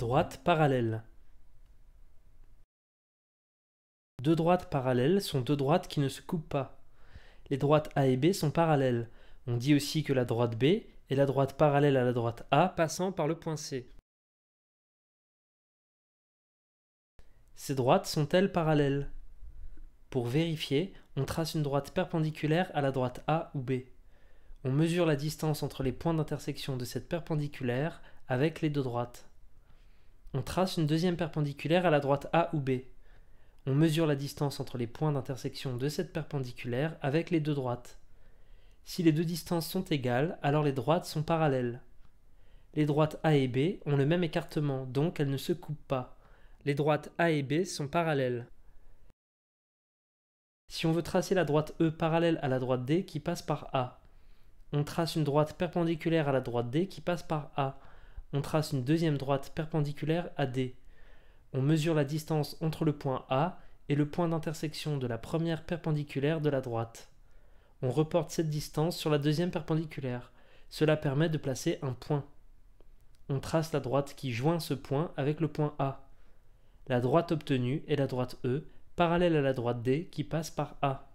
Droite parallèle. Deux droites parallèles sont deux droites qui ne se coupent pas. Les droites A et B sont parallèles. On dit aussi que la droite B est la droite parallèle à la droite A passant par le point C. Ces droites sont-elles parallèles? Pour vérifier, on trace une droite perpendiculaire à la droite A ou B. On mesure la distance entre les points d'intersection de cette perpendiculaire avec les deux droites. On trace une deuxième perpendiculaire à la droite A ou B. On mesure la distance entre les points d'intersection de cette perpendiculaire avec les deux droites. Si les deux distances sont égales, alors les droites sont parallèles. Les droites A et B ont le même écartement, donc elles ne se coupent pas. Les droites A et B sont parallèles. Si on veut tracer la droite E parallèle à la droite D qui passe par A, on trace une droite perpendiculaire à la droite D qui passe par A. On trace une deuxième droite perpendiculaire à D. On mesure la distance entre le point A et le point d'intersection de la première perpendiculaire de la droite. On reporte cette distance sur la deuxième perpendiculaire. Cela permet de placer un point. On trace la droite qui joint ce point avec le point A. La droite obtenue est la droite E, parallèle à la droite D qui passe par A.